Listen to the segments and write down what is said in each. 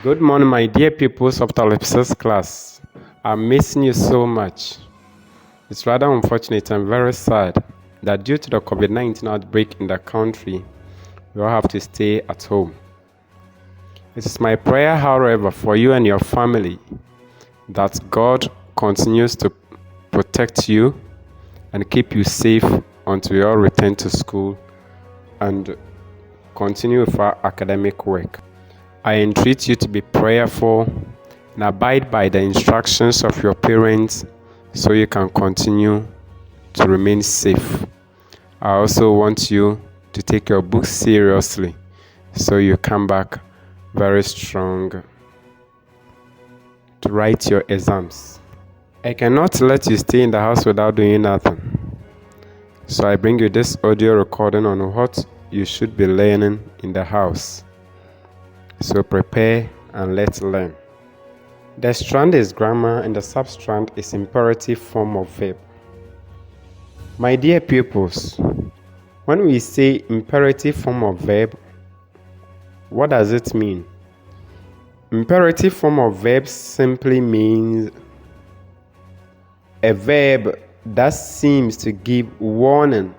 Good morning, my dear pupils of Additives class. I'm missing you so much. It's rather unfortunate and very sad that due to the COVID-19 outbreak in the country, we all have to stay at home. It is my prayer, however, for you and your family that God continues to protect you and keep you safe until you all return to school and continue with our academic work. I entreat you to be prayerful and abide by the instructions of your parents so you can continue to remain safe. I also want you to take your books seriously so you come back very strong to write your exams. I cannot let you stay in the house without doing nothing. So I bring you this audio recording on what you should be learning in the house. So prepare and let's learn. The strand is grammar and the substrand is imperative form of verb. My dear pupils, when we say imperative form of verb, what does it mean? Imperative form of verb simply means a verb that seems to give warning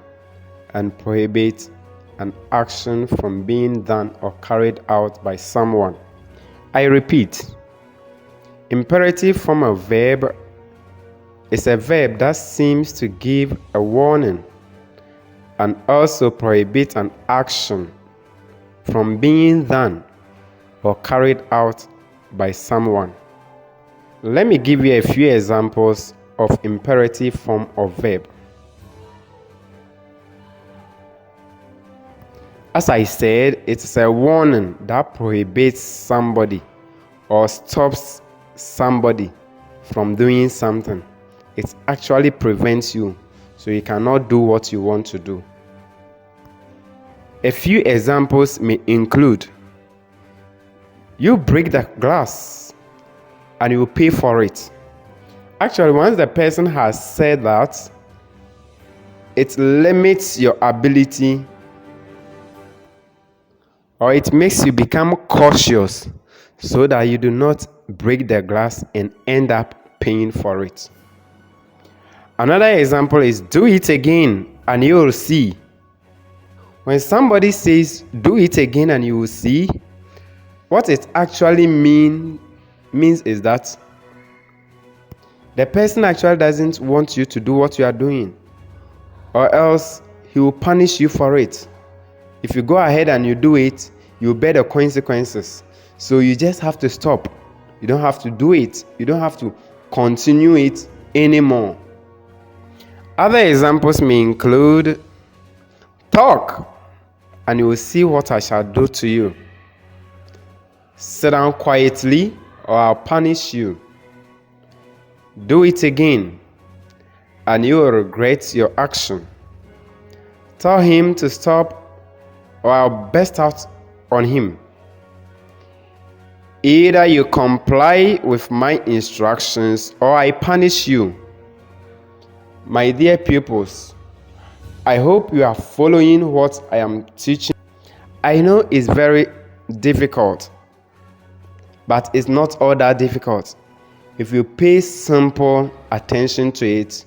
and prohibit an action from being done or carried out by someone. I repeat, imperative form of verb is a verb that seems to give a warning and also prohibit an action from being done or carried out by someone. Let me give you a few examples of imperative form of verb. As I said, it's a warning that prohibits somebody or stops somebody from doing something. It actually prevents you, so you cannot do what you want to do. A few examples may include: you break the glass and you pay for it. Actually, once the person has said that, it limits your ability, or it makes you become cautious so that you do not break the glass and end up paying for it. Another example is do it again and you will see. When somebody says do it again and you will see, what it actually means is that the person actually doesn't want you to do what you are doing, or else he will punish you for it. If you go ahead and you do it, you bear the consequences. So you just have to stop. You don't have to do it. You don't have to continue it anymore. Other examples may include talk and you will see what I shall do to you. Sit down quietly or I'll punish you. Do it again and you will regret your action. Tell him to stop or I'll burst out on him. Either you comply with my instructions or I punish you. My dear pupils, I hope you are following what I am teaching. I know it's very difficult, but it's not all that difficult. If you pay simple attention to it,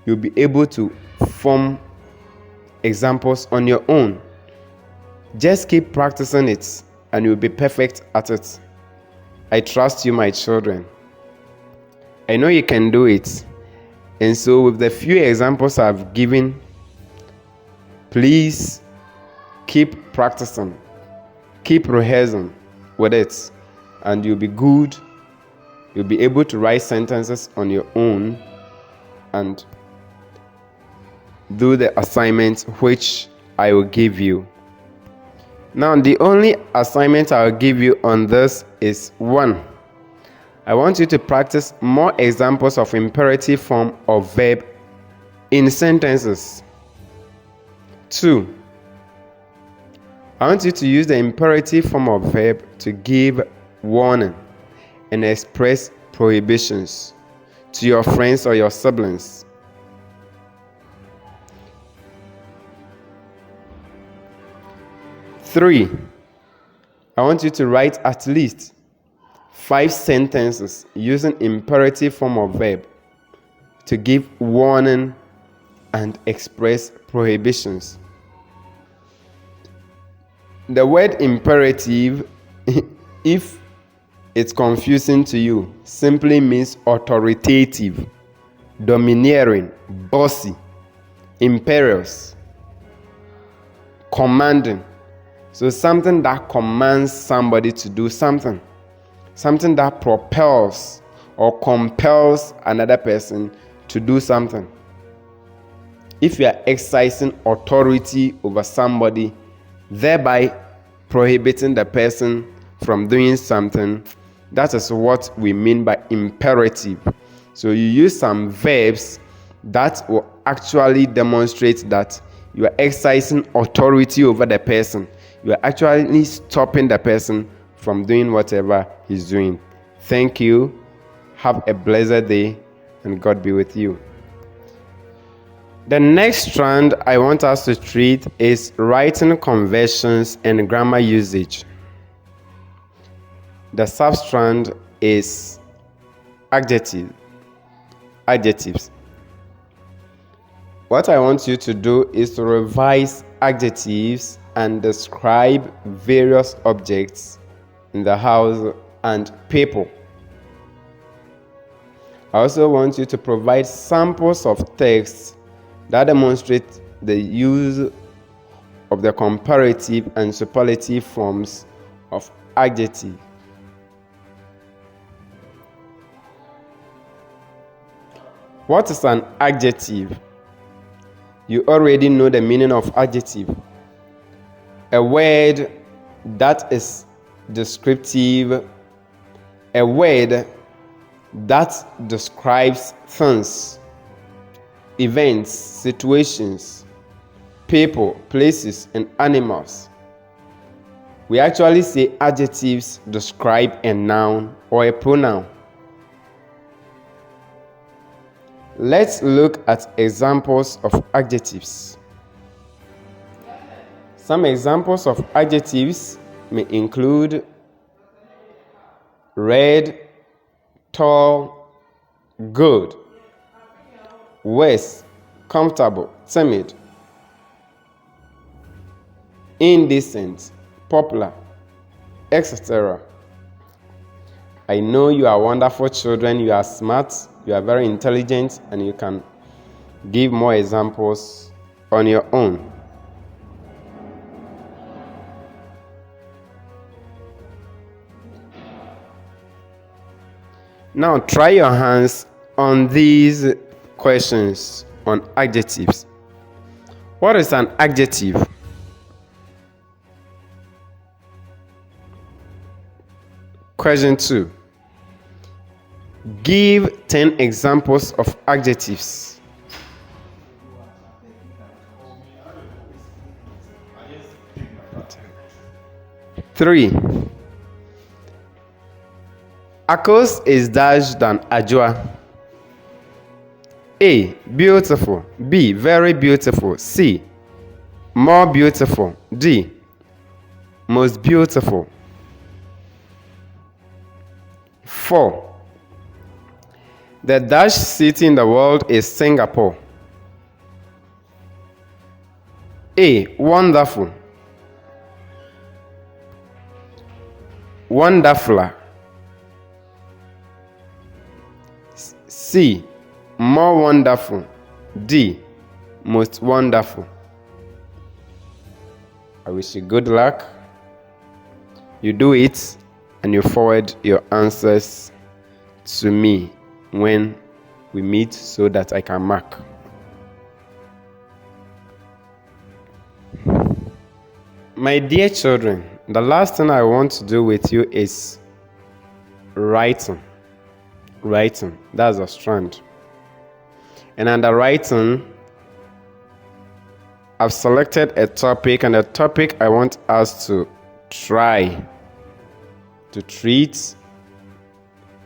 you'll be able to form examples on your own. Just keep practicing it and you'll be perfect at it. I trust you, my children. I know you can do it. And so with the few examples I've given, please keep practicing. Keep rehearsing with it. And you'll be good. You'll be able to write sentences on your own and do the assignments which I will give you. Now, the only assignment I'll give you on this is 1. I want you to practice more examples of imperative form of verb in sentences. 2. I want you to use the imperative form of verb to give warning and express prohibitions to your friends or your siblings. 3. I want you to write at least 5 sentences using imperative form of verb to give warning and express prohibitions. The word imperative, if it's confusing to you, simply means authoritative, domineering, bossy, imperious, commanding. So something that commands somebody to do something. Something that propels or compels another person to do something. If you are exercising authority over somebody, thereby prohibiting the person from doing something, that is what we mean by imperative. So you use some verbs that will actually demonstrate that you are exercising authority over the person. You are actually stopping the person from doing whatever he's doing. Thank you. Have a blessed day, and God be with you. The next strand I want us to treat is writing conventions and grammar usage. The sub-strand is adjectives. What I want you to do is to revise adjectives and describe various objects in the house and people. I also want you to provide samples of texts that demonstrate the use of the comparative and superlative forms of adjective. What is an adjective? You already know the meaning of adjective. A word that is descriptive, a word that describes things, events, situations, people, places, and animals. We actually say adjectives describe a noun or a pronoun. Let's look at examples of adjectives. Some examples of adjectives may include red, tall, good, worse, comfortable, timid, indecent, popular, etc. I know you are wonderful children, you are smart, you are very intelligent, and you can give more examples on your own. Now try your hands on these questions on adjectives. What is an adjective? Question 2. Give 10 examples of adjectives. Three. Akos is dash than Ajua. A. Beautiful. B. Very beautiful. C. More beautiful. D. Most beautiful. 4. The dash city in the world is Singapore. A. Wonderful. Wonderfuler. C. More wonderful. D. Most wonderful. I wish you good luck. You do it and you forward your answers to me when we meet so that I can mark. My dear children, the last thing I want to do with you is writing. Writing, that's a strand. And under writing, I've selected a topic, and the topic I want us to try to treat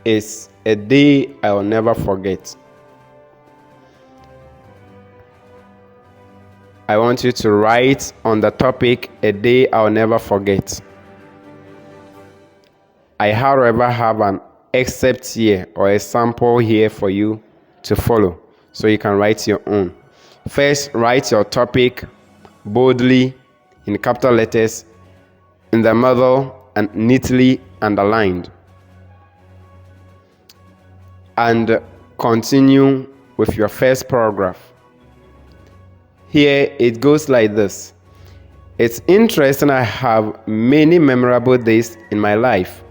is a day I will never forget. I want you to write on the topic a day I'll never forget. I, however, have an excerpt here or a sample here for you to follow, so you can write your own. First, write your topic boldly in capital letters in the middle and neatly underlined. And continue with your first paragraph. Here it goes like this. It's interesting, I have many memorable days in my life,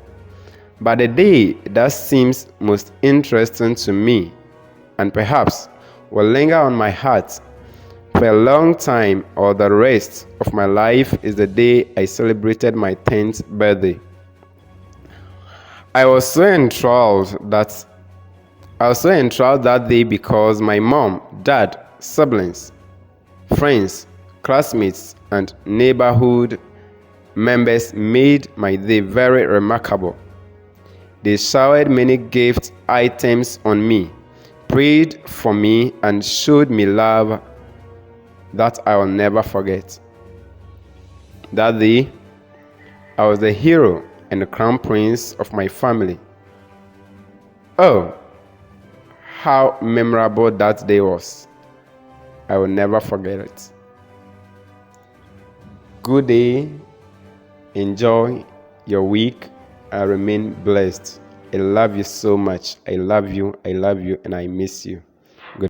but the day that seems most interesting to me and perhaps will linger on my heart for a long time or the rest of my life is the day I celebrated my 10th birthday. I was so enthralled that day because my mom, dad, siblings, friends, classmates, and neighborhood members made my day very remarkable. They showered many gift items on me, prayed for me, and showed me love that I will never forget. That day, I was the hero and the crown prince of my family. Oh, how memorable that day was. I will never forget it. Good day. Enjoy your week. I remain blessed. I love you so much. I love you, and I miss you. Good